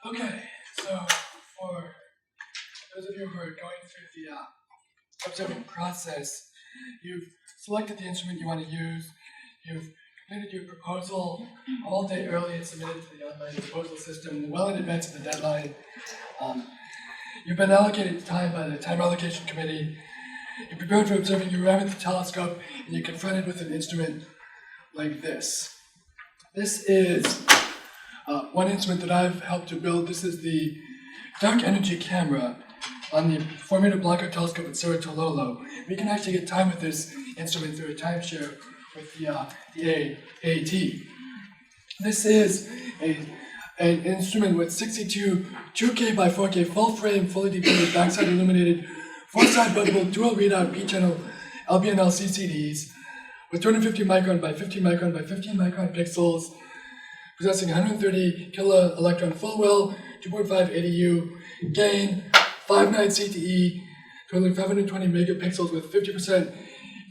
Okay, so for those of you who are going through the observing process, you've selected the instrument you want to use, you've completed your proposal all day early and submitted to the online proposal system well in advance of the deadline. You've been allocated time by the time allocation committee. You're prepared for observing. You arrive at the telescope and you're confronted with an instrument like this. This is one instrument that I've helped to build. This is the dark energy camera on the Formula Blanco telescope at Cerro Tololo. We can actually get time with this instrument through a timeshare with the AAT. This is an instrument with 62 2K by 4K full frame, fully depleted, backside illuminated, 4-side buttable, dual readout P-channel LBNL CCDs with 250 micron by 15 micron by 15 micron pixels, possessing 130 kilo electron full well, 2.5 ADU gain, 5.9 CTE, totaling 520 megapixels with 50%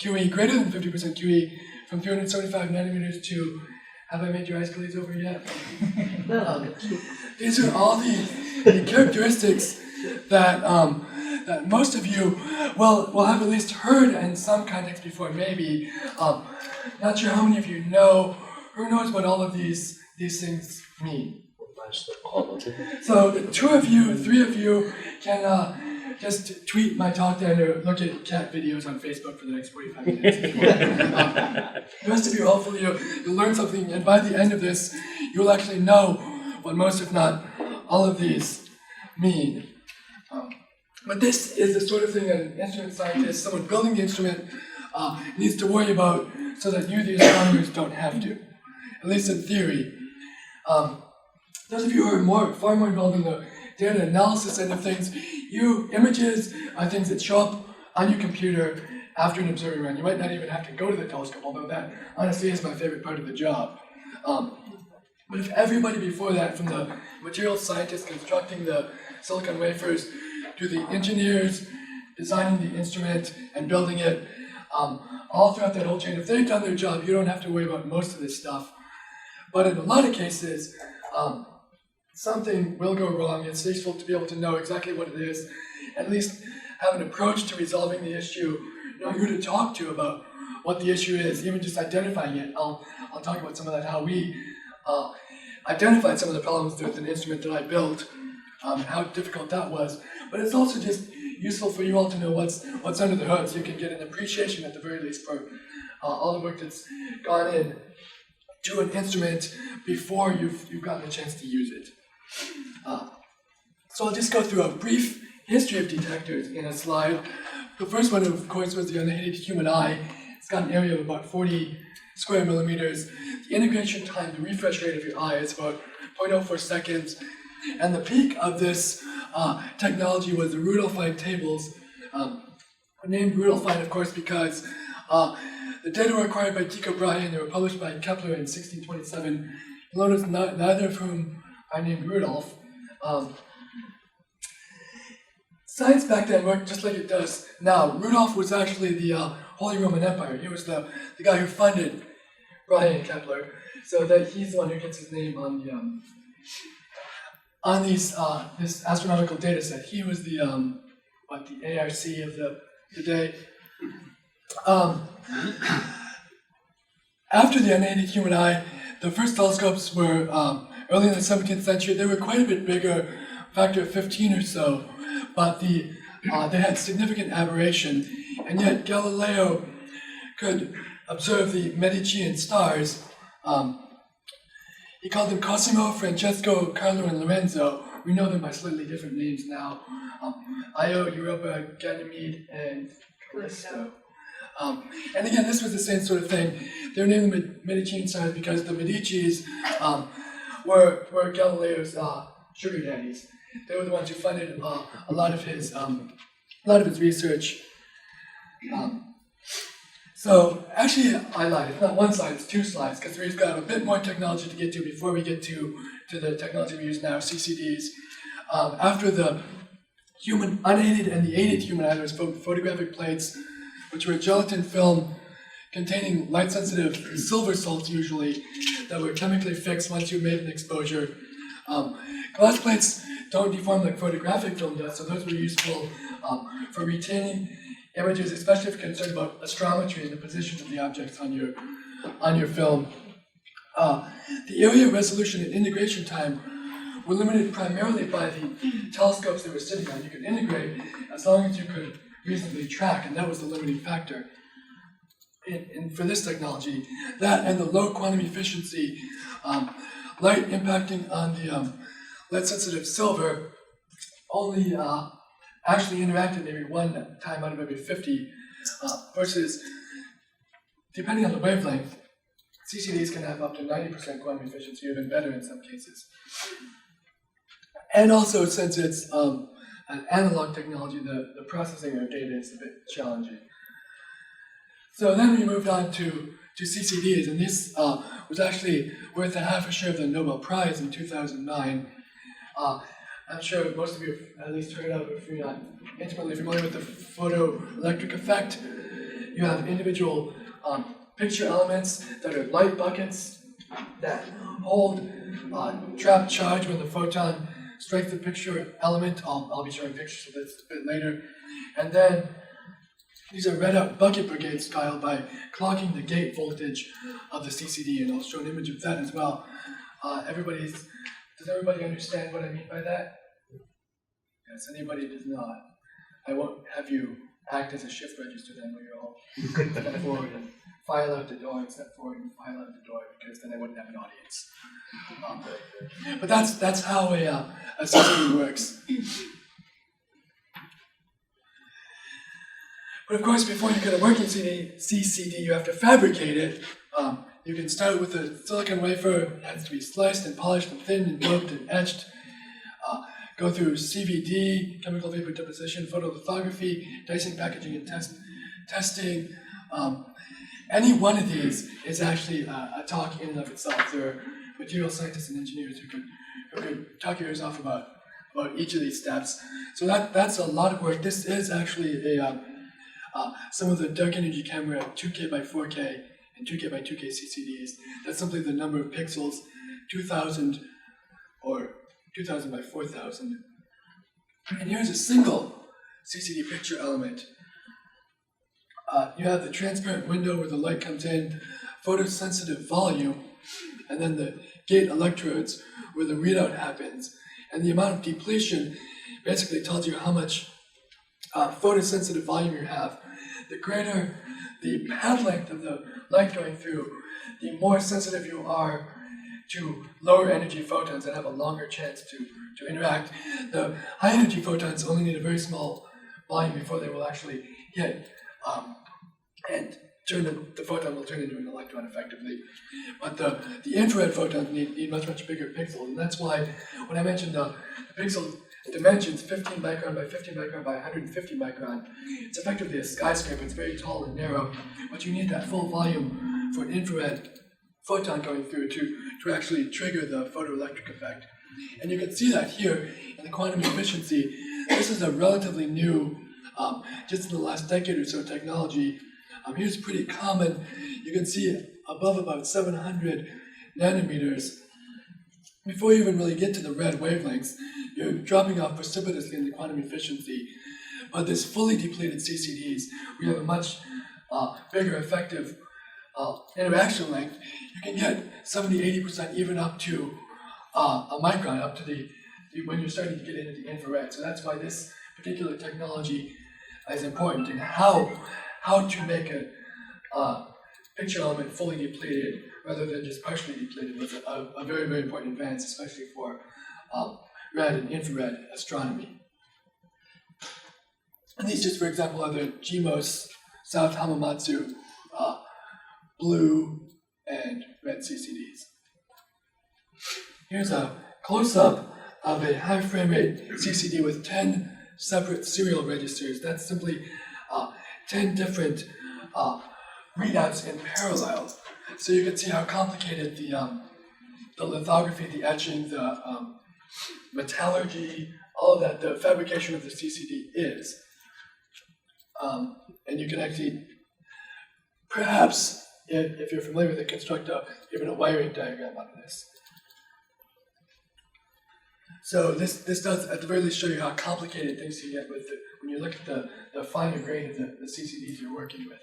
QE, greater than 50% QE, from 375 nanometers to, have I made your eyes glaze over yet? These are all the characteristics that that most of you will have at least heard in some context before, maybe. Not sure how many of you know, who knows what all of these things mean. So the 2 of you, 3 of you can just tweet my talk down or look at cat videos on Facebook for the next 45 minutes. The rest of you, hopefully you'll learn something, and by the end of this, you'll actually know what most, if not all of these mean. But this is the sort of thing that an instrument scientist, someone building the instrument, needs to worry about so that you, the astronomers, don't have to, at least in theory. Those of you who are far more involved in the data analysis end of things, images are things that show up on your computer after an observing run. You might not even have to go to the telescope, although that honestly is my favorite part of the job. But if everybody before that, from the materials scientists constructing the silicon wafers to the engineers designing the instrument and building it, all throughout that whole chain, if they've done their job, you don't have to worry about most of this stuff. But in a lot of cases, something will go wrong. It's useful to be able to know exactly what it is, at least have an approach to resolving the issue, know who to talk to about what the issue is, even just identifying it. I'll talk about some of that, how we identified some of the problems with an instrument that I built, how difficult that was. But it's also just useful for you all to know what's under the hood, so you can get an appreciation at the very least for all the work that's gone in to an instrument before you've gotten a chance to use it. So I'll just go through a brief history of detectors in a slide. The first one, of course, was the unaided human eye. It's got an area of about 40 square millimeters. The integration time, the refresh rate of your eye is about 0.04 seconds. And the peak of this technology was the Rudolphine tables, named Rudolphine, of course, because the data were acquired by Tycho Brahe and they were published by Kepler in 1627. You'll notice neither of whom are named Rudolph. Science back then worked just like it does now. Rudolph was actually the Holy Roman Empire. He was the guy who funded Brahe and Kepler, so that he's the one who gets his name on the this astronomical data set. He was the the ARC of the day. After the unaided human eye, the first telescopes were early in the 17th century. They were quite a bit bigger, factor of 15 or so, but they had significant aberration, and yet Galileo could observe the Medicean stars. He called them Cosimo, Francesco, Carlo, and Lorenzo. We know them by slightly different names now. Io, Europa, Ganymede, and Callisto. And again, this was the same sort of thing. They were named the Medicean stars because the Medicis were Galileo's sugar daddies. They were the ones who funded a lot of his research. So actually, I lied. It's not one slide; it's 2 slides because we've got a bit more technology to get to before we get to the technology we use now, CCDs. After the human unaided and the aided human eye, there was photographic plates, which were a gelatin film containing light-sensitive silver salts usually that were chemically fixed once you made an exposure. Glass plates don't deform like photographic film does, so those were useful for retaining images, especially if you're concerned about astrometry and the position of the objects on your film. The area resolution and integration time were limited primarily by the telescopes they were sitting on. You could integrate as long as you could reasonably track, and that was the limiting factor. And for this technology, that and the low quantum efficiency, light impacting on the lead-sensitive silver only actually interacted maybe one time out of every 50, versus, depending on the wavelength, CCDs can have up to 90% quantum efficiency, even better in some cases. And also, since it's an analog technology, the processing of data is a bit challenging. So then we moved on to CCDs, and this was actually worth a half a share of the Nobel Prize in 2009. I'm sure most of you have at least heard of it if you're not intimately familiar with the photoelectric effect. You have individual picture elements that are light buckets that hold trapped charge when the photon strikes the picture element. I'll be showing pictures of this a bit later. And then these are read out bucket brigade style by clocking the gate voltage of the CCD, and I'll show an image of that as well. Does everybody understand what I mean by that? Yes, anybody does not. I won't have you act as a shift register then, where you're all step forward and file out the door and step forward and file out the door, because then I wouldn't have an audience. But that's how a CCD works. But of course, before you get a working CCD, you have to fabricate it. You can start with a silicon wafer. It has to be sliced and polished and thinned and doped and etched. Go through CVD, chemical vapor deposition, photolithography, dicing, packaging, and testing. Any one of these is actually a talk in and of itself. There are material scientists and engineers who could talk your ears off about each of these steps. So that's a lot of work. This is actually some of the dark energy camera 2K by 4K and 2K by 2K CCDs. That's simply the number of pixels, 2,000 or 2,000 by 4,000. And here's a single CCD picture element. You have the transparent window where the light comes in, photosensitive volume, and then the gate electrodes where the readout happens. And the amount of depletion basically tells you how much photosensitive volume you have. The greater the path length of the light going through, the more sensitive you are to lower energy photons that have a longer chance to interact. The high energy photons only need a very small volume before they will actually hit and the photon will turn into an electron effectively. But the infrared photons need much bigger pixels, and that's why when I mentioned the pixel dimensions, 15 micron by 15 micron by 150 micron, it's effectively a skyscraper. It's very tall and narrow, but you need that full volume for an infrared photon going through to actually trigger the photoelectric effect. And you can see that here in the quantum efficiency. This is a relatively new, just in the last decade or so, technology. Here's pretty common. You can see above about 700 nanometers. Before you even really get to the red wavelengths, you're dropping off precipitously in the quantum efficiency. But this fully depleted CCDs, we have a much bigger effective interaction length. You can get 70-80%, even up to a micron, up to when you're starting to get into the infrared. So that's why this particular technology is important, and how to make a picture element fully depleted rather than just partially depleted is a very important advance, especially for red and infrared astronomy. And these just, for example, are the GMOS South Hamamatsu blue and red CCDs. Here's a close-up of a high frame rate CCD with 10 separate serial registers. That's simply 10 different readouts in parallel. So you can see how complicated the lithography, the etching, the metallurgy, all of that, the fabrication of the CCD is. And you can actually, perhaps, if you're familiar with it, construct even a wiring diagram out of this. So this does at the very least show you how complicated things can get with it when you look at the finer grain of the CCDs you're working with.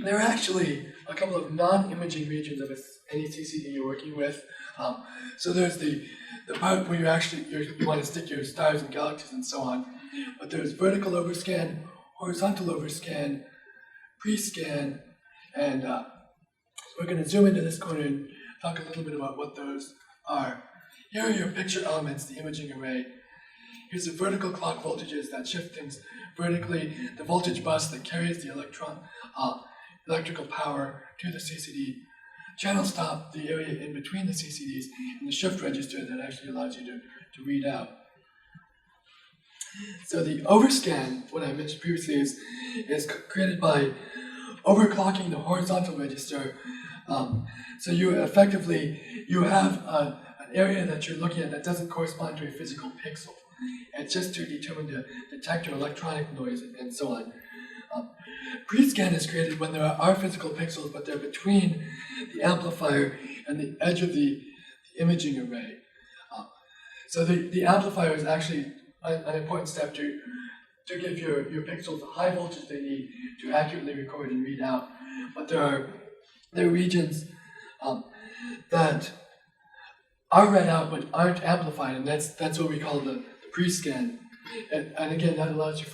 There are actually a couple of non-imaging regions of any CCD you're working with. So there's the part where you want to stick your stars and galaxies and so on. But there's vertical overscan, horizontal overscan, pre-scan, and we're going to zoom into this corner and talk a little bit about what those are. Here are your picture elements, the imaging array. Here's the vertical clock voltages that shift things vertically, the voltage bus that carries the electrical power to the CCD, channel stop, the area in between the CCDs, and the shift register that actually allows you to read out. So the overscan, what I mentioned previously, is created by overclocking the horizontal register. So you have an area that you're looking at that doesn't correspond to a physical pixel. It's just to determine the detector electronic noise and so on. Pre-scan is created when there are physical pixels, but they're between the amplifier and the edge of the imaging array. So the amplifier is actually an important step to give your pixels the high voltage they need to accurately record and read out. But there are regions that are read out but aren't amplified, and that's what we call the pre-scan. And again, that allows you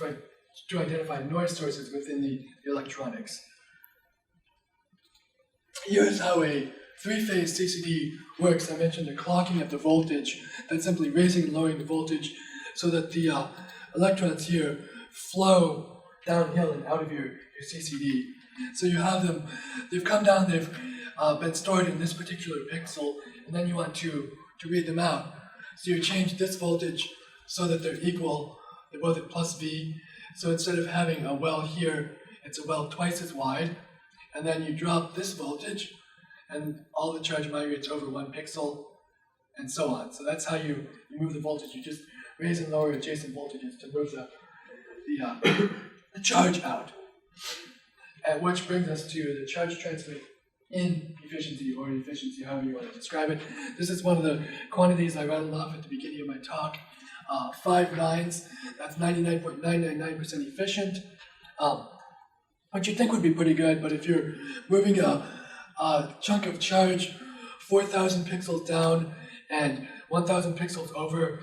to identify noise sources within the electronics. Here's how a three-phase CCD works. I mentioned the clocking of the voltage. That's simply raising and lowering the voltage so that the electrons here flow downhill and out of your CCD. So you have them, they've come down, they've been stored in this particular pixel, and then you want to read them out. So you change this voltage so that they're equal, they're both at plus V. So instead of having a well here, it's a well twice as wide, and then you drop this voltage, and all the charge migrates over one pixel, and so on. So that's how you move the voltage. You just raise and lower adjacent voltages to move the charge out. And which brings us to the charge transfer inefficiency, or efficiency, however you want to describe it. This is one of the quantities I rattled off at the beginning of my talk. 5 nines, that's 99.999% efficient, which you'd think would be pretty good, but if you're moving a chunk of charge 4,000 pixels down and 1,000 pixels over,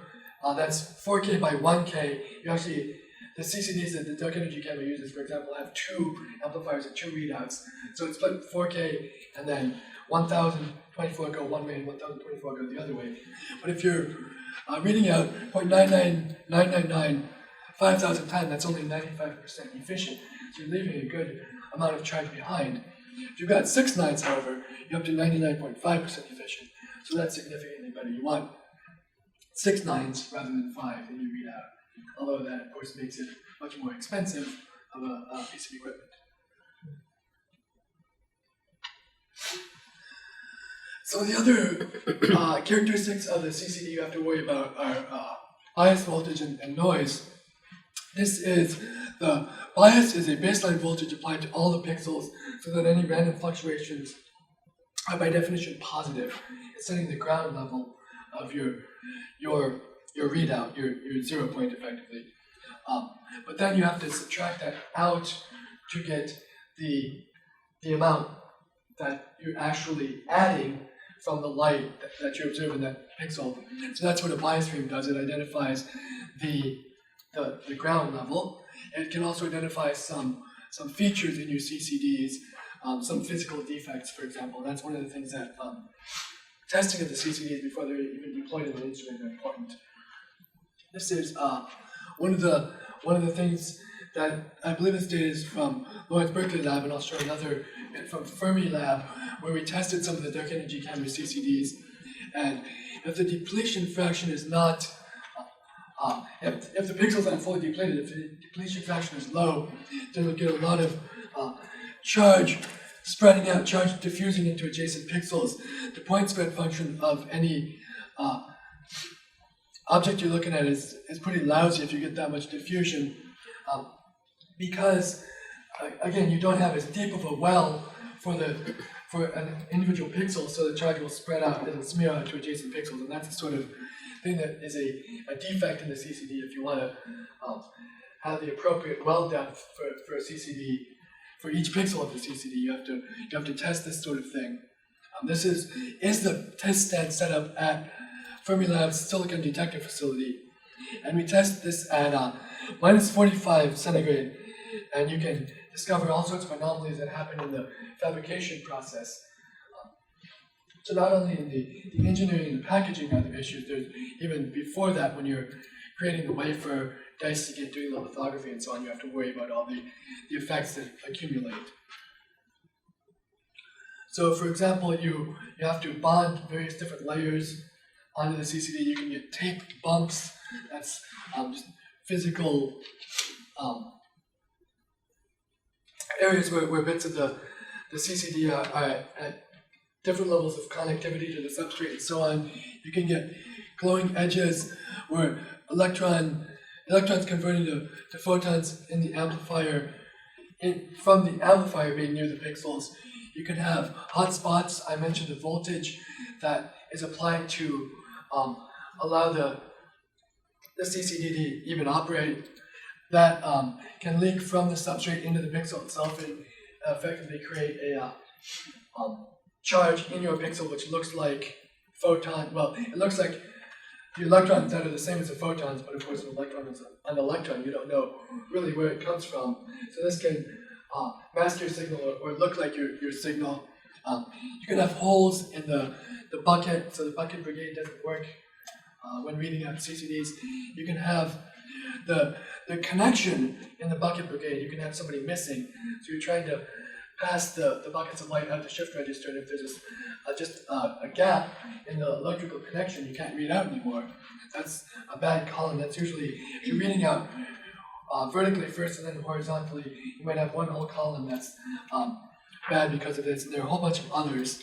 that's 4K by 1K. You actually, the CCDs that the dark energy camera uses, for example, have 2 amplifiers and 2 readouts. So it's split 4K and then 1,024 go one way and 1,024 go the other way. But if you're reading out 0.99999 5,000 times, that's only 95% efficient. So you're leaving a good amount of charge behind. If you've got 6 nines, however, you're up to 99.5% efficient. So that's significantly better. You want 6 nines rather than 5 in your readout. Although that, of course, makes it much more expensive of a piece of equipment. So the other characteristics of the CCD you have to worry about are bias voltage and noise. The bias is a baseline voltage applied to all the pixels so that any random fluctuations are by definition positive. It's setting the ground level of your readout, your 0 point effectively. But then you have to subtract that out to get the amount that you're actually adding from the light that you observe in that pixel. So that's what a bias frame does. It identifies the ground level. It can also identify some features in your CCDs, some physical defects, for example. That's one of the things that testing of the CCDs before they're even deployed in an instrument are important. This is one of the things that I believe this data is from Lawrence Berkeley Lab, and I'll show another bit from Fermi Lab, where we tested some of the dark energy camera CCDs. And if the depletion fraction is not, if the pixels aren't fully depleted, if the depletion fraction is low, then we'll get a lot of charge spreading out, charge diffusing into adjacent pixels. The point spread function of any object you're looking at is pretty lousy if you get that much diffusion, because again, you don't have as deep of a well for the for an individual pixel, so the charge will spread out and smear out to adjacent pixels, and that's the sort of thing that is a defect in the CCD if you want to have the appropriate well depth for a CCD. For each pixel of the CCD, you have to test this sort of thing. This is the test stand set up at Fermilab's silicon detector facility, and we test this at minus 45 centigrade, and you can discover all sorts of anomalies that happen in the fabrication process. So not only in the engineering and the packaging are the issues, there's even before that when you're creating the wafer, dicing it, doing the lithography and so on, you have to worry about all the effects that accumulate. So for example, you have to bond various different layers onto the CCD. You can get tape bumps, that's just physical areas where bits of the CCD are at different levels of connectivity to the substrate and so on. You can get glowing edges where electrons converting to photons in the amplifier, from the amplifier being near the pixels. You can have hot spots. I mentioned the voltage that is applied to allow the CCD to even operate. That can leak from the substrate into the pixel itself and effectively create a charge in your pixel which looks like photon. Well, it looks like the electrons that are the same as the photons, but of course an electron is an electron. You don't know really where it comes from. So this can mask your signal or look like your signal. You can have holes in the bucket, so the bucket brigade doesn't work when reading out CCDs. You can have the connection in the bucket brigade. You can have somebody missing, so you're trying to pass the buckets of light out the shift register, and if there's just a gap in the electrical connection, you can't read out anymore. That's a bad column. That's usually, if you're reading out vertically first and then horizontally, you might have one whole column that's bad because of this, and there are a whole bunch of others.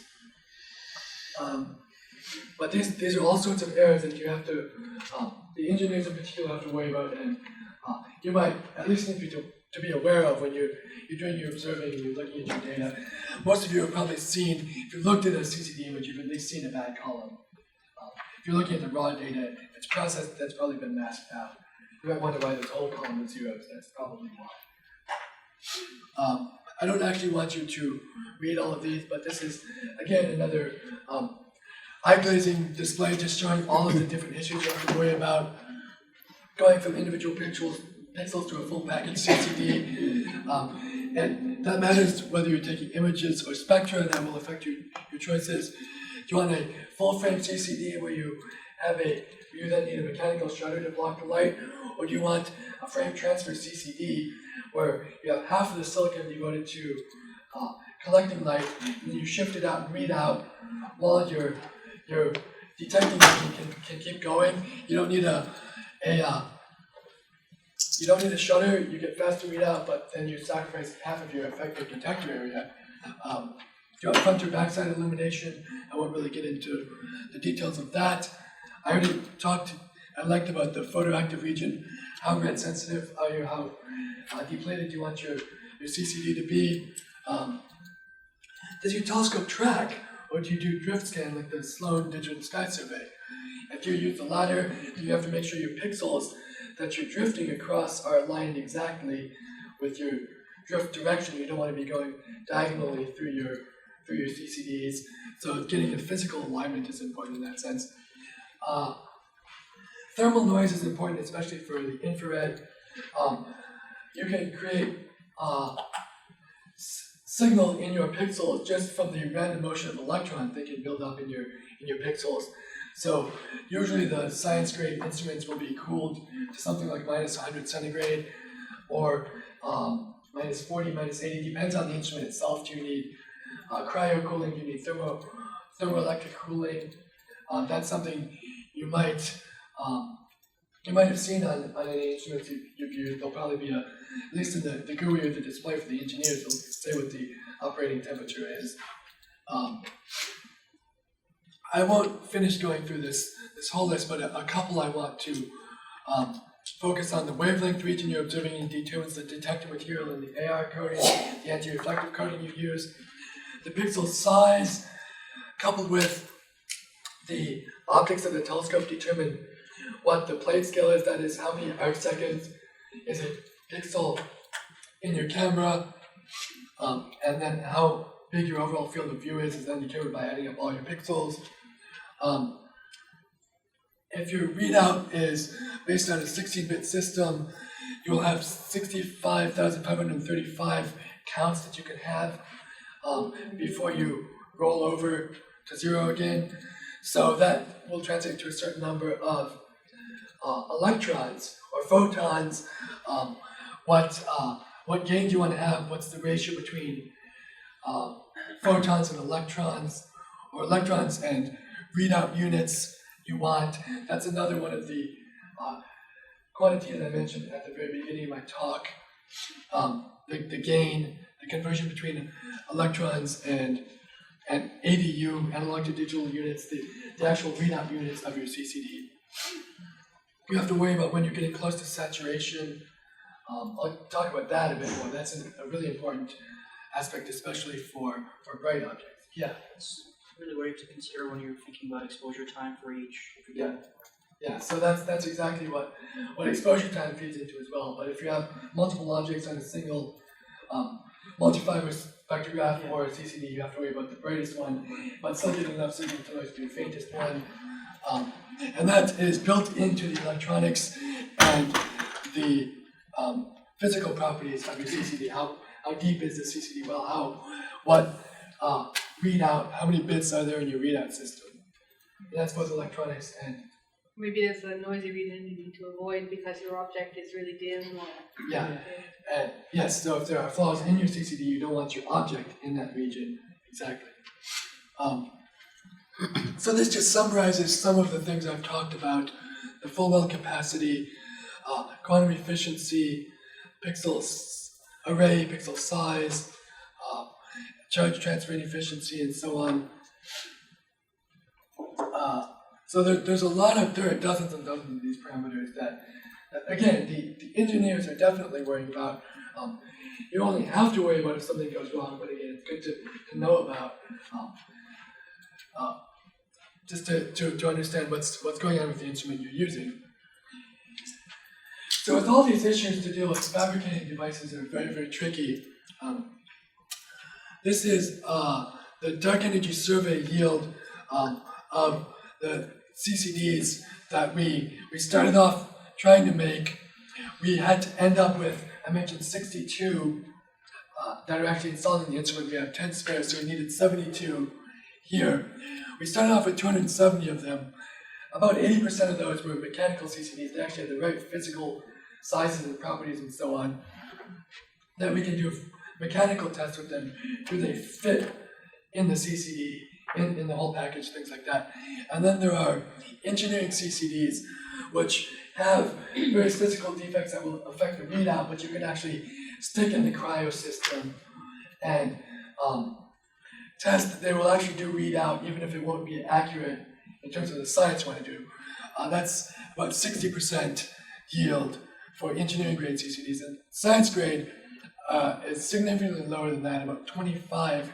But these are all sorts of errors that you have to, the engineers in particular have to worry about, and you might at least need to be aware of when you're doing your observing and you're looking at your data. Most of you have probably seen, if you've looked at a CCD image, you've at least seen a bad column. If you're looking at the raw data, if it's processed, that's probably been masked out. You might wonder why this whole column is zeros. That's probably why. I don't actually want you to read all of these, but this is, again, another eye-glazing display just showing all of the different issues you have to worry about, going from individual pixels to a full package CCD. And that matters whether you're taking images or spectra. That will affect your choices. Do you want a full frame CCD where you then need a mechanical shutter to block the light, or do you want a frame transfer CCD where you have half of the silicon devoted to collecting light, and then you shift it out and read out while your detecting can keep going? You don't need you don't need a shutter. You get faster readout, but then you sacrifice half of your effective detector area. You have front or backside illumination. I won't really get into the details of that. I already talked at length about the photoactive region. How red sensitive are you? How depleted do you want your CCD to be? Does your telescope track, or do you do drift scan like the Sloan Digital Sky Survey? If you use the latter, you have to make sure your pixels that you're drifting across are aligned exactly with your drift direction. You don't want to be going diagonally through your CCDs. So getting a physical alignment is important in that sense. Thermal noise is important, especially for the infrared. You can create signal in your pixels just from the random motion of electrons. They can build up in your pixels. So usually the science grade instruments will be cooled to something like minus 100 centigrade or minus 40, minus 80, depends on the instrument itself. Do you need cryo cooling? Do you need thermoelectric cooling? That's something you might have seen on any instruments you've used. There'll probably be at least in the GUI or the display for the engineers, they'll say what the operating temperature is. I won't finish going through this whole list, but a couple I want to focus on: the wavelength region you're observing and determines the detector material in the AR coating, the anti-reflective coating you use, the pixel size coupled with the optics of the telescope determine what the plate scale is, that is, how many arc seconds is a pixel in your camera, and then how big your overall field of view is then determined by adding up all your pixels. If your readout is based on a 16-bit system, you will have 65,535 counts that you can have before you roll over to 0 again. So that will translate to a certain number of electrons or photons. What gain do you want to have? What's the ratio between photons and electrons, or electrons and readout units you want? That's another one of the quantities I mentioned at the very beginning of my talk. The gain, the conversion between electrons and ADU, analog to digital units, the actual readout units of your CCD. You have to worry about when you're getting close to saturation. I'll talk about that a bit more. That's a really important aspect, especially for bright objects. Yeah. It's really worth to consider when you're thinking about exposure time for each. Yeah. So that's exactly what exposure time feeds into as well. But if you have multiple objects on a single multi-fiber spectrograph or a CCD, you have to worry about the brightest one, but still get enough signal to always be the faintest one. And that is built into the electronics and the physical properties of your CCD. How deep is the CCD? Well, what readout? How many bits are there in your readout system? And that's both electronics and. Maybe there's a noisy region you need to avoid because your object is really dim. Or yeah. And yes. So if there are flaws in your CCD, you don't want your object in that region. Exactly. So this just summarizes some of the things I've talked about: the full well capacity, quantum efficiency, pixels array, pixel size, charge transferring efficiency, and so on. So there are dozens and dozens of these parameters that again, the engineers are definitely worrying about. You only have to worry about if something goes wrong, but again, it's good to know about. Just to understand what's going on with the instrument you're using. So with all these issues to deal with, fabricating devices are very, very tricky. This is the dark energy survey yield of the CCDs that we started off trying to make. We had to end up with, I mentioned 62 that are actually installed in the instrument. We have 10 spares, so we needed 72 here. We started off with 270 of them. About 80% of those were mechanical CCDs. They actually had the right physical sizes and properties and so on. Then we can do mechanical tests with them. Do they fit in the CCD, in the whole package, things like that. And then there are engineering CCDs, which have various physical defects that will affect the readout, but you can actually stick in the cryo system and test that they will actually do readout, even if it won't be accurate in terms of the science you want to do. That's about 60% yield for engineering grade CCDs. And science grade is significantly lower than that, about 25%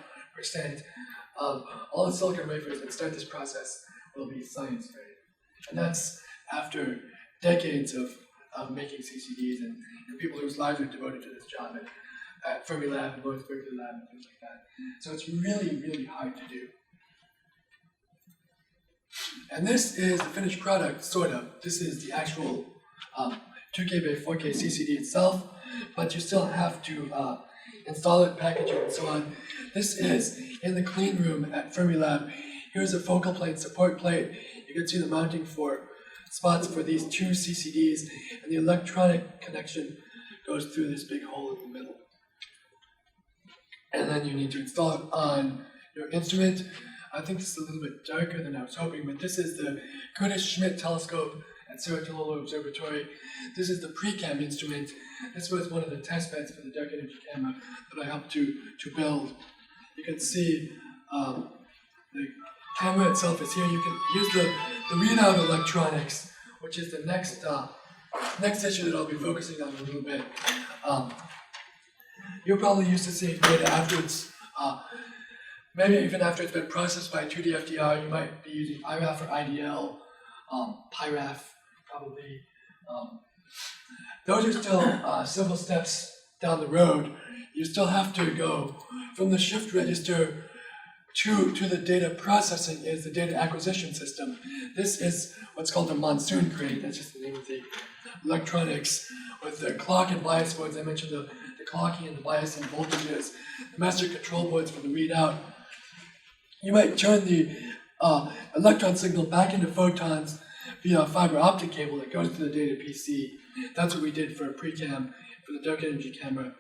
of all the silicon wafers that start this process will be science grade. And that's after decades of making CCDs and people whose lives are devoted to this job at Fermilab and Lawrence Berkeley Lab and things like that. So it's really, really hard to do. And this is the finished product, sort of. This is the actual 2K by 4K CCD itself, but you still have to install it, package it, and so on. This is in the clean room at Fermilab. Here's a focal plate, support plate. You can see the mounting for spots for these two CCDs, and the electronic connection goes through this big hole in the middle. And then you need to install it on your instrument. I think this is a little bit darker than I was hoping, but this is the Curtis-Schmidt telescope at Cerro Observatory. This is the pre-cam instrument. This was one of the test beds for the dark energy camera that I helped to build. You can see the camera itself is here. You can use the readout electronics, which is the next issue that I'll be focusing on a little bit. You're probably used to seeing data after it's maybe even after it's been processed by 2D FDR, you might be using IRAF or IDL, PIRAF probably. Those are still several steps down the road. You still have to go from the shift register to the data processing is the data acquisition system. This is what's called a monsoon crate. That's just the name of the electronics with the clock and bias boards. I mentioned the clocking and the biasing voltages, the master control boards for the readout. You might turn the electron signal back into photons via a fiber optic cable that goes to the data PC. That's what we did for a pre-cam, for the dark energy camera.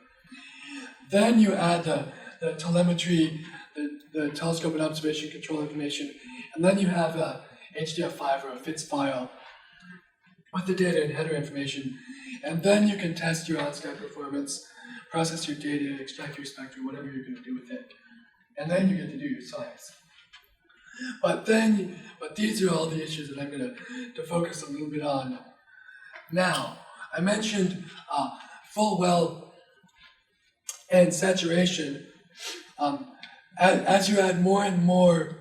Then you add the telemetry, the telescope and observation control information, and then you have a HDF5 or a FITS file with the data and header information, and then you can test your on-sky performance, process your data, extract your spectrum, whatever you're going to do with it, and then you get to do your science. But these are all the issues that I'm going to focus a little bit on now. I mentioned full well and saturation. As you add more and more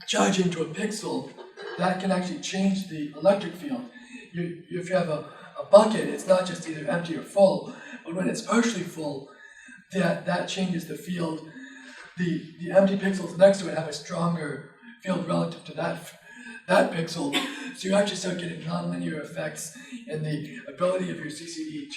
charge into a pixel, that can actually change the electric field. If you have a bucket, it's not just either empty or full, but when it's partially full, that changes the field. The empty pixels next to it have a stronger field relative to that pixel, so you actually start getting nonlinear effects in the ability of your CCD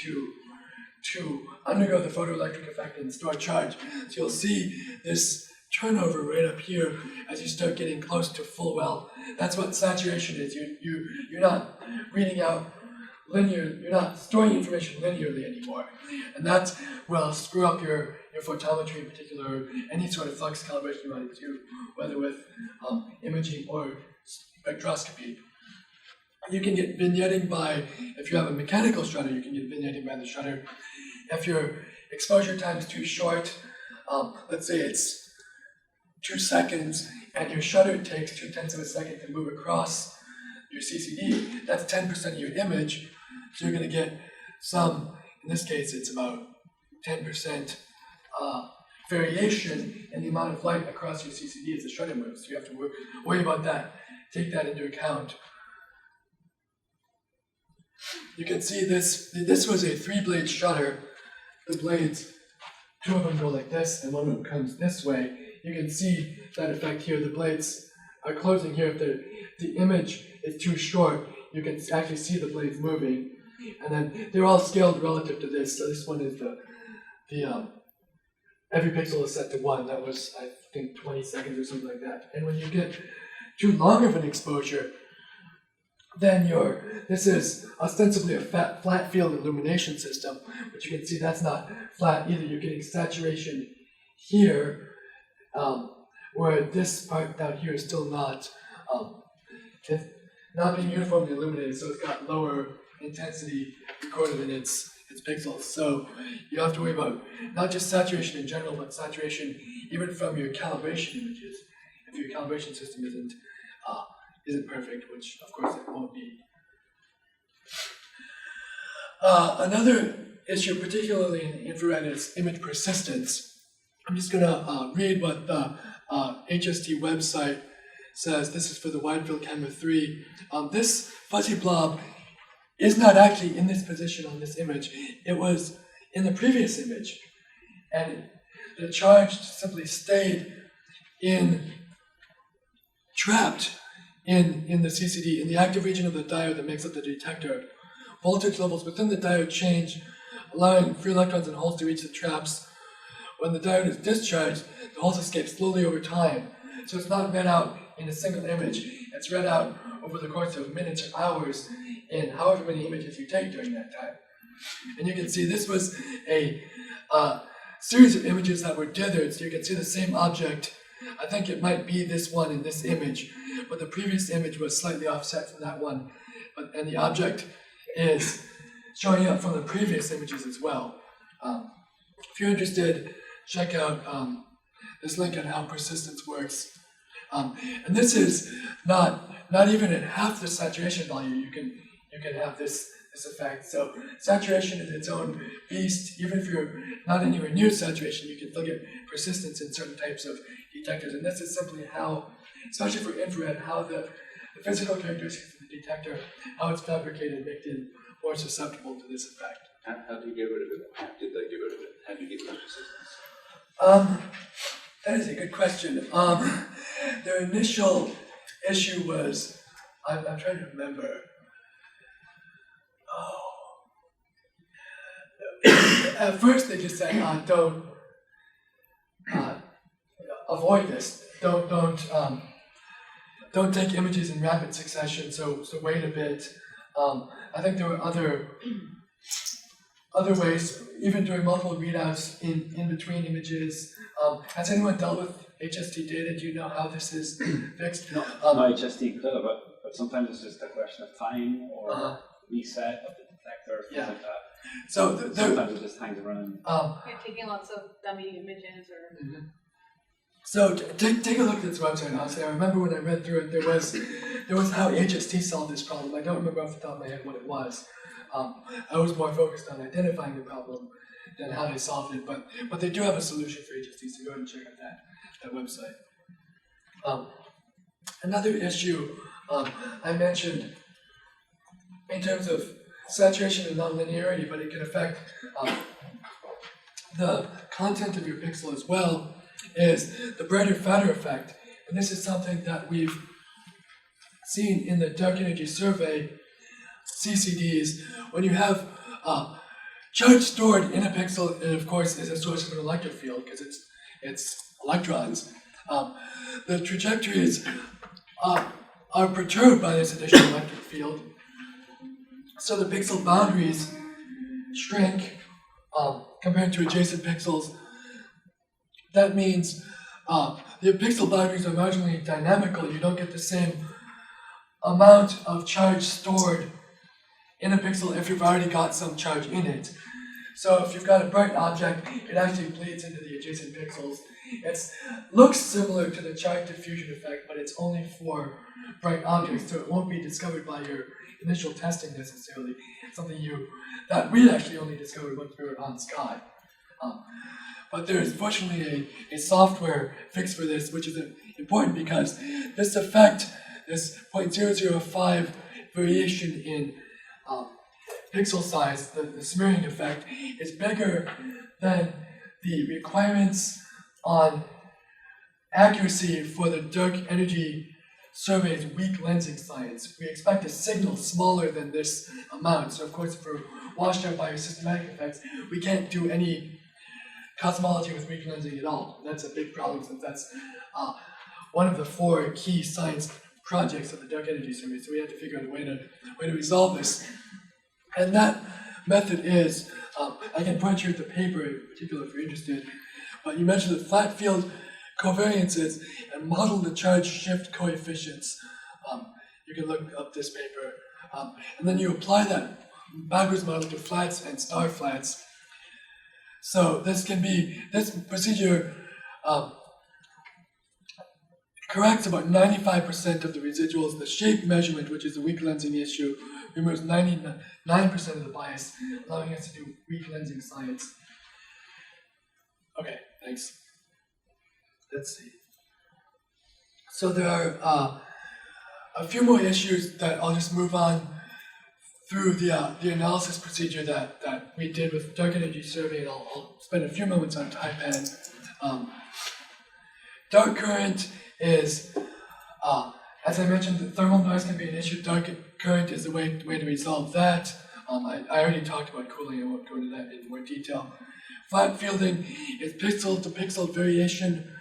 to undergo the photoelectric effect and store charge. So you'll see this turnover right up here as you start getting close to full well. That's what saturation is. You're not reading out linear, you're not storing information linearly anymore. And that will screw up your photometry in particular, any sort of flux calibration you want to do, whether with imaging or spectroscopy. You can get vignetting by, if you have a mechanical shutter, you can get vignetting by the shutter. If your exposure time is too short, let's say it's 2 seconds, and your shutter takes 0.2 of a second to move across your CCD, that's 10% of your image, so you're going to get some, in this case it's about 10% variation in the amount of light across your CCD as the shutter moves, so you have to worry about that, take that into account. You can see this was a 3-blade shutter. The blades, 2 of them go like this, and 1 of them comes this way. You can see that effect here. The blades are closing here. If the image is too short, you can actually see the blades moving. And then they're all scaled relative to this. So this one is every pixel is set to 1. That was, I think, 20 seconds or something like that. And when you get too long of an exposure, then this is ostensibly a flat field illumination system, but you can see that's not flat either. You're getting saturation here, where this part down here is still not being uniformly illuminated, so it's got lower intensity recorded in its pixels. So you have to worry about not just saturation in general, but saturation even from your calibration images, if your calibration system isn't perfect, which of course it won't be. Another issue, particularly in infrared, is image persistence. I'm just going to read what the HST website says. This is for the wide field camera 3. This fuzzy blob is not actually in this position on this image. It was in the previous image, and the charge simply stayed trapped in the CCD, in the active region of the diode that makes up the detector. Voltage levels within the diode change, allowing free electrons and holes to reach the traps. When the diode is discharged, the holes escape slowly over time. So it's not read out in a single image. It's read out over the course of minutes or hours in however many images you take during that time. And you can see this was a series of images that were dithered, so you can see the same object. I think it might be this one in this image, but the previous image was slightly offset from that one, and the object is showing up from the previous images as well. If you're interested, check out this link on how persistence works. And this is not even at half the saturation value. You can have this effect. So saturation is its own beast. Even if you're not anywhere near saturation, you can look at persistence in certain types of detectors. And this is simply how, especially for infrared, how the physical characteristics of the detector, how it's fabricated, make it more susceptible to this effect. How do you get rid of it? How did they get rid of it? How do you get rid of resistance? That is a good question. Their initial issue was, I'm trying to remember. At first they just said, don't avoid this. Don't take images in rapid succession. So wait a bit. I think there were other ways, even doing multiple readouts in between images. Has anyone dealt with HST data? Do you know how this is fixed? No HST clear, but sometimes it's just a question of time or reset of the detector, things like that. So sometimes it just hangs around. You're taking lots of dummy images or. Mm-hmm. So take a look at this website. Honestly, I remember when I read through it, there was how HST solved this problem. I don't remember off the top of my head what it was. I was more focused on identifying the problem than how they solved it. But they do have a solution for HST, so go ahead and check out that website. Another issue I mentioned in terms of saturation and nonlinearity, but it can affect the content of your pixel as well, is the brighter fatter effect. And this is something that we've seen in the dark energy survey, CCDs. When you have charge stored in a pixel, it of course is a source of an electric field because it's electrons. The trajectories are perturbed by this additional electric field. So the pixel boundaries shrink compared to adjacent pixels. That means the pixel boundaries are marginally dynamical. You don't get the same amount of charge stored in a pixel if you've already got some charge in it. So if you've got a bright object, it actually bleeds into the adjacent pixels. It looks similar to the charge diffusion effect, but it's only for bright objects, so it won't be discovered by your initial testing necessarily. It's something that we actually only discovered once we were on sky. But there is fortunately a software fix for this, which is important because this effect, this 0.005 variation in pixel size, the smearing effect, is bigger than the requirements on accuracy for the dark energy survey's weak lensing science. We expect a signal smaller than this amount. So of course, if we're washed out by your systematic effects, we can't do any cosmology with weak lensing at all. That's a big problem since that's one of the 4 key science projects of the dark energy survey. So we had to figure out a way to resolve this. And that method is, I can point you at the paper in particular if you're interested, but you measure the flat field covariances and model the charge shift coefficients. You can look up this paper. And then you apply that backwards model to flats and star flats. So this procedure corrects about 95% of the residuals. The shape measurement, which is the weak lensing issue, removes 99% of the bias, allowing us to do weak lensing science. Okay, thanks. Let's see. So there are a few more issues that I'll just move on through the analysis procedure that we did with dark energy survey, and I'll spend a few moments on TAIPAN. Dark current is, as I mentioned, the thermal noise can be an issue. Dark current is the way to resolve that. I already talked about cooling. I won't go into that in more detail. Flat fielding is pixel to pixel variation.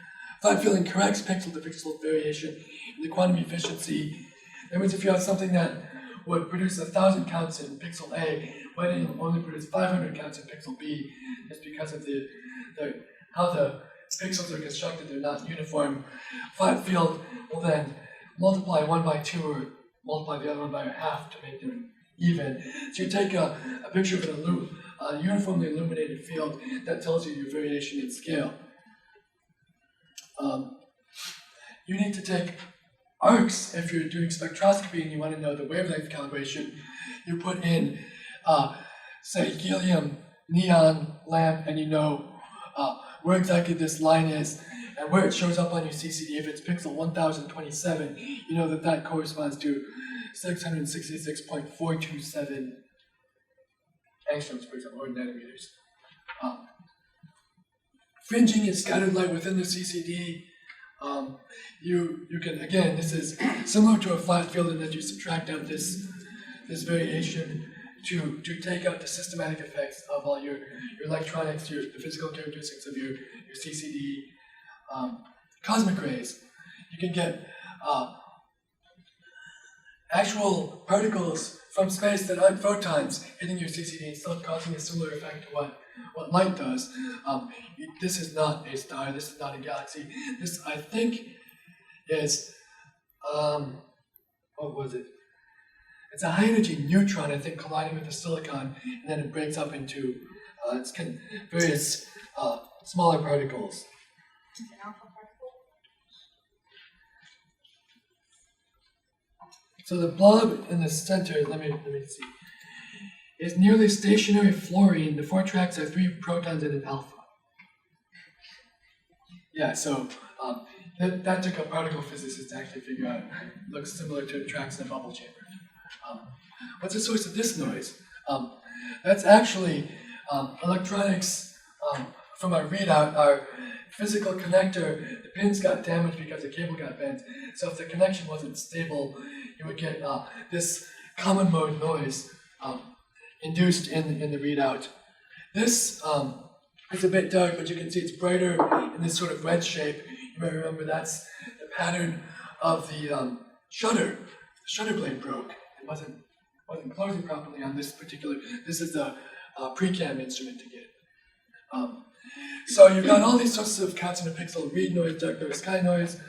Flat fielding corrects pixel to pixel variation in the quantum efficiency. That means if you have something that would produce 1,000 counts in pixel A, but it will only produce 500 counts in pixel B, just because of how the pixels are constructed, they're not uniform. Flat field will then multiply one by 2 or multiply the other one by a half to make them even. So you take a picture of a uniformly illuminated field that tells you your variation in scale. You need to take arcs if you're doing spectroscopy and you want to know the wavelength calibration. You put in say, helium neon lamp, and you know where exactly this line is and where it shows up on your CCD. If it's pixel 1027, you know that corresponds to 666.427 angstroms per second, or nanometers. Fringing is scattered light within the CCD. You can, again, this is similar to a flat field in that you subtract out this variation to take out the systematic effects of all your electronics, the physical characteristics of your CCD. Cosmic rays, you can get actual particles from space that aren't photons hitting your CCD and still causing a similar effect to what light does. This is not a star, this is not a galaxy. This, I think, is, what was it? It's a high energy neutron, I think, colliding with the silicon, and then it breaks up into various smaller particles. Is it alpha particle? So the blob in the center, let me see, is nearly stationary fluorine. The 4 tracks are 3 protons and an alpha. Yeah, so that took a particle physicist to actually figure out. It looks similar to tracks in a bubble chamber. What's the source of this noise? That's actually electronics from our readout, our physical connector. The pins got damaged because the cable got bent. So if the connection wasn't stable, you would get this common mode noise induced in the readout. This is a bit dark, but you can see it's brighter in this sort of red shape. You may remember that's the pattern of the shutter. The shutter blade broke. It wasn't closing properly on this particular. This is the pre-cam instrument to get. So you've got all these sorts of counts in a pixel: read noise, dark noise, sky noise,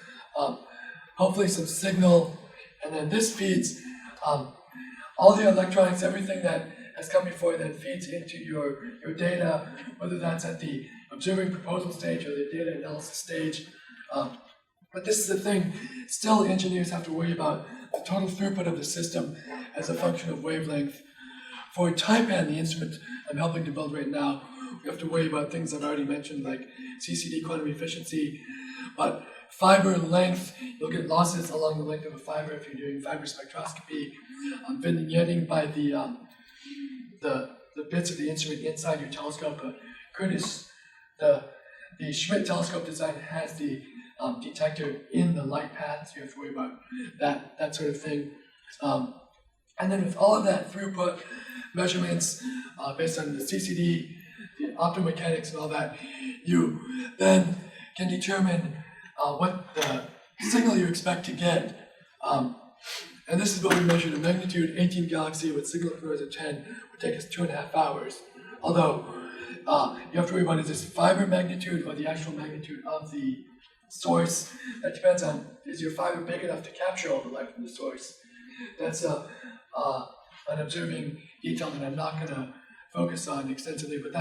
hopefully some signal, and then this feeds all the electronics, everything that has come before that feeds into your data, whether that's at the observing proposal stage or the data analysis stage. But this is the thing, still engineers have to worry about the total throughput of the system as a function of wavelength. For TAIPAN, the instrument I'm helping to build right now, we have to worry about things I've already mentioned, like CCD quantum efficiency, but fiber length, you'll get losses along the length of a fiber if you're doing fiber spectroscopy. Vignetting by the bits of the instrument inside your telescope. Curtis, the Schmidt telescope design has the detector in the light path, so you have to worry about that sort of thing. And then with all of that throughput measurements based on the CCD, the optomechanics and all that, you then can determine what the signal you expect to get. And this is what we measured: a magnitude 18 galaxy with signal noise of 10 would take us 2.5 hours. Although you have to worry about, is this fiber magnitude or the actual magnitude of the source? That depends on, is your fiber big enough to capture all the light from the source? That's an observing detail that I'm not going to focus on extensively, but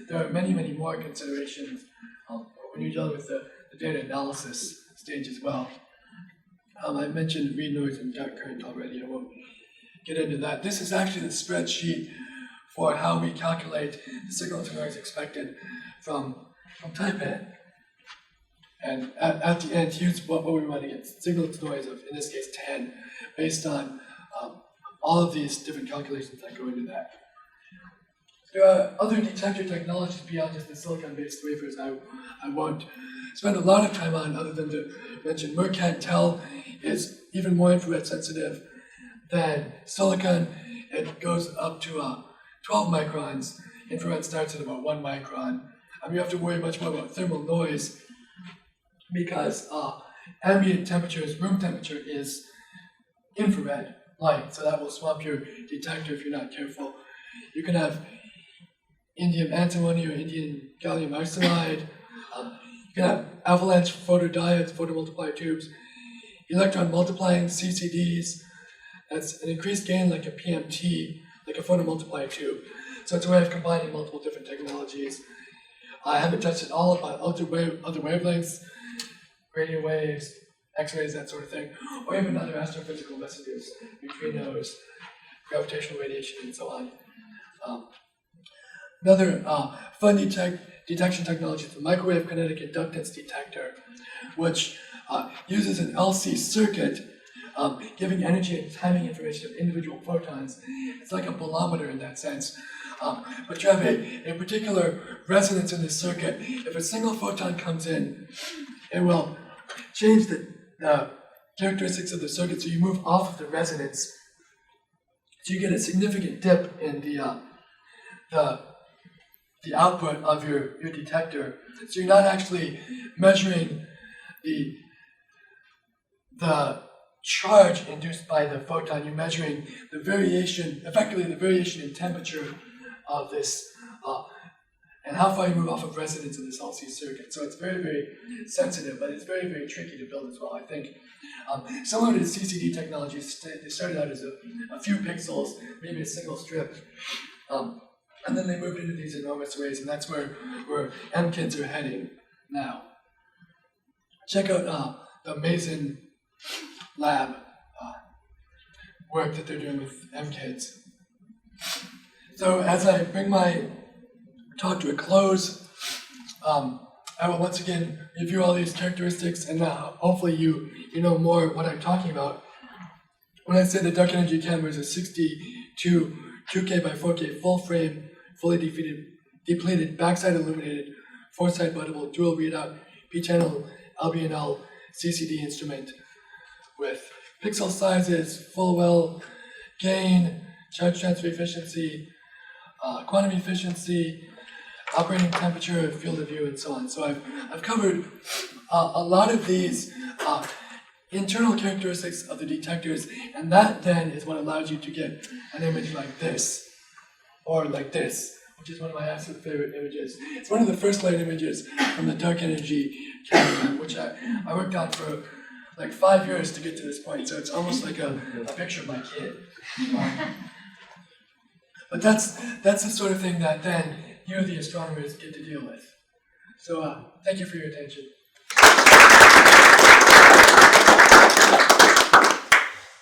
there are many, many more considerations when you're dealing with the data analysis stage as well. I mentioned read noise and dark current already. I won't get into that. This is actually the spreadsheet for how we calculate the signal to noise expected from TAIPAN. And at the end, here's what we want to get: signal to noise of, in this case, 10, based on all of these different calculations that go into that. There are other detector technologies beyond just the silicon-based wafers I won't spend a lot of time on, other than to mention Mercantel is even more infrared sensitive than silicon. It goes up to 12 microns. Infrared starts at about 1 micron. You have to worry much more about thermal noise because ambient temperatures, room temperature, is infrared light, so that will swamp your detector if you're not careful. You can have indium antimony or indium gallium arsenide. You can have avalanche photodiodes, photomultiplier tubes, electron multiplying CCDs. That's an increased gain like a PMT, like a photomultiplier tube. So it's a way of combining multiple different technologies. I haven't touched at all about other wavelengths, radio waves, X-rays, that sort of thing, or even other astrophysical messages, neutrinos, gravitational radiation, and so on. Another fun detection technology is the microwave kinetic inductance detector, which uses an LC circuit, giving energy and timing information of individual photons. It's like a bolometer in that sense. But you have a particular resonance in the circuit. If a single photon comes in, it will change the characteristics of the circuit, so you move off of the resonance. So you get a significant dip in the output of your detector. So you're not actually measuring the charge induced by the photon. You're measuring the variation, effectively the variation in temperature of this, and how far you move off of resonance in this LC circuit. So it's very, very sensitive, but it's very, very tricky to build as well, I think. Similar to CCD technologies, they started out as a few pixels, maybe a single strip, and then they moved into these enormous arrays, and that's where MKIDs are heading now. Check out the Mason lab work that they're doing with MKIDs. So as I bring my talk to a close, I will once again review all these characteristics, and hopefully you know more what I'm talking about. When I say the dark energy camera is a 62 2K by 4K full frame, fully depleted, backside illuminated, 4-side buttable, dual readout, P-channel LBNL CCD instrument with pixel sizes, full well gain, charge transfer efficiency, quantum efficiency, operating temperature, field of view, and so on. So I've covered a lot of these internal characteristics of the detectors, and that then is what allows you to get an image like this, or like this, which is one of my absolute favorite images. It's one of the first light images from the dark energy camera, which I worked on for like 5 years to get to this point, so it's almost like a picture of my kid. But that's the sort of thing that then you, the astronomers, get to deal with. So thank you for your attention.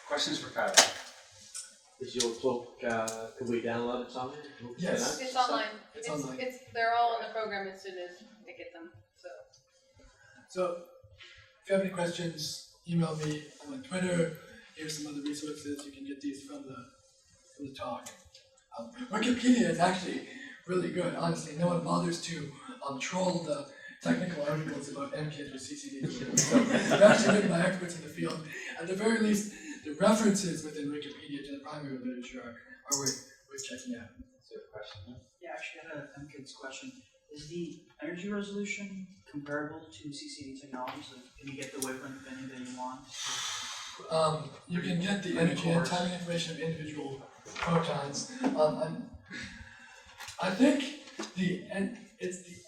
Questions for Kyle? Is your talk, can we download it somewhere? Yes. It's online. It's online. They're all in the program as soon as I get them. So if you have any questions, email me. I'm on Twitter. Here's some other resources. You can get these from the talk. Wikipedia is actually really good, honestly. No one bothers to troll the technical articles about MKIDs or CCDs. So they're actually written by experts in the field. At the very least, the references within Wikipedia to the primary literature are worth checking out. That's a question. Yeah, actually, I had a MKIDS question. Is the energy resolution comparable to CCD technologies? Like, can you get the wavelength of any that you want? You can get the energy and timing information of individual photons. I think the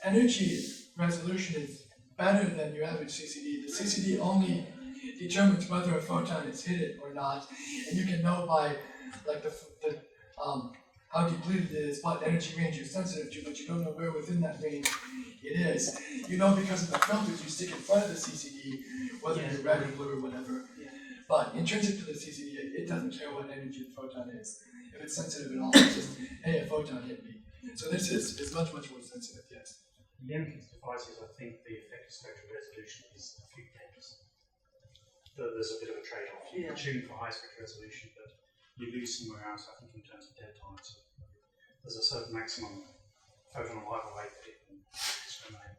energy resolution is better than your average CCD. The CCD only determines whether a photon is hit or not, and you can know by like how depleted it is, what energy range you're sensitive to, but you don't know where within that range it is. You know because of the filters you stick in front of the CCD, whether it's red or blue or whatever. Yeah. But intrinsic to the CCD, it doesn't care what energy the photon is. If it's sensitive at all, it's just, hey, a photon hit me. So this is much, much more sensitive, yes. The MKIDS devices, I think the effective spectral resolution is a few tenths. There's a bit of a trade-off. You can tune for high spectral resolution, but you lose somewhere else, I think, in terms of dead time. So there's a certain maximum photon arrival rate that it can discriminate.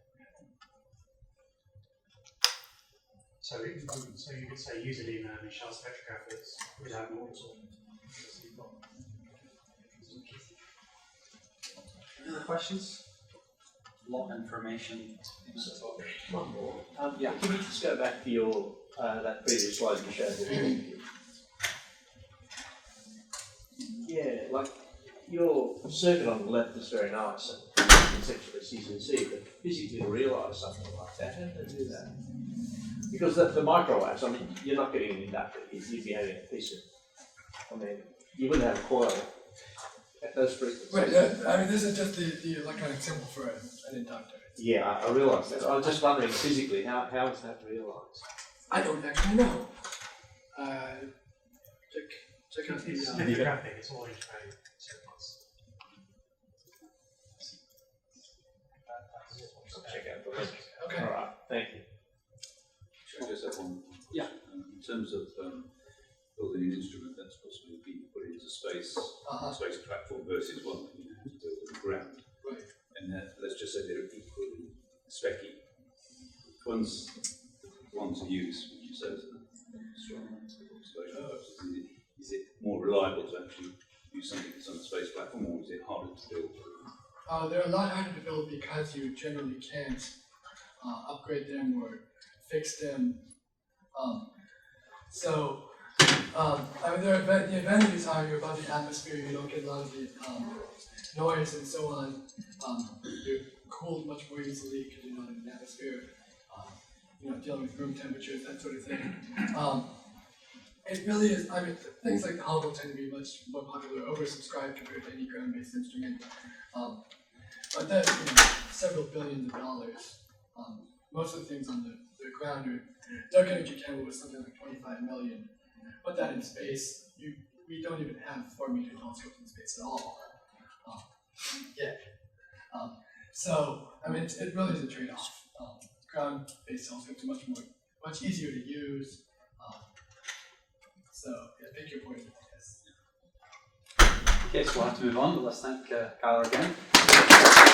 So you could say use it in shell spectrographers without an order sort. Any other questions? A lot of information. One more. Yeah. Can you just go back to your that previous slide you showed? Yeah, like your circuit on the left is very nice and conceptually you can see, but physically to realise something like that, how do they do that? Because the microwaves, I mean, you're not getting an inductor, you'd be having a piece of, I mean, you wouldn't have a coil at those frequencies. Wait, I mean, this is just the electronic symbol for an inductor. Yeah, I realise that. I was just wondering physically, how is that realised? I don't actually know. Check out It's the. spectrographic, it's all integrated circuits. terms of building an instrument that's possibly being put into space, space platform versus one that you have to build on the ground. Right. And let's just say they're equally specky. One's one to use, would you say, is strong space purposes? Is it more reliable to actually use something that's on a space platform, or is it harder to build? They're a lot harder to build because you generally can't upgrade them or fix them. I mean, the advantages are you're above the atmosphere, you don't get a lot of the noise and so on. You're cooled much more easily because you're not in the atmosphere. Dealing with room temperatures, that sort of thing. It really is, I mean, things like the Hubble tend to be much more popular, oversubscribed compared to any ground-based instrument. But that's several billions of dollars. Most of the things on the ground are, dark energy camera was something like 25 million. Put that in space, we don't even have 4-meter telescopes in space at all. So, I mean, it really is a trade-off. Ground-based telescopes are much easier to use. Pick your poison, I guess. Okay, so we'll have to move on, but let's thank Kyler again.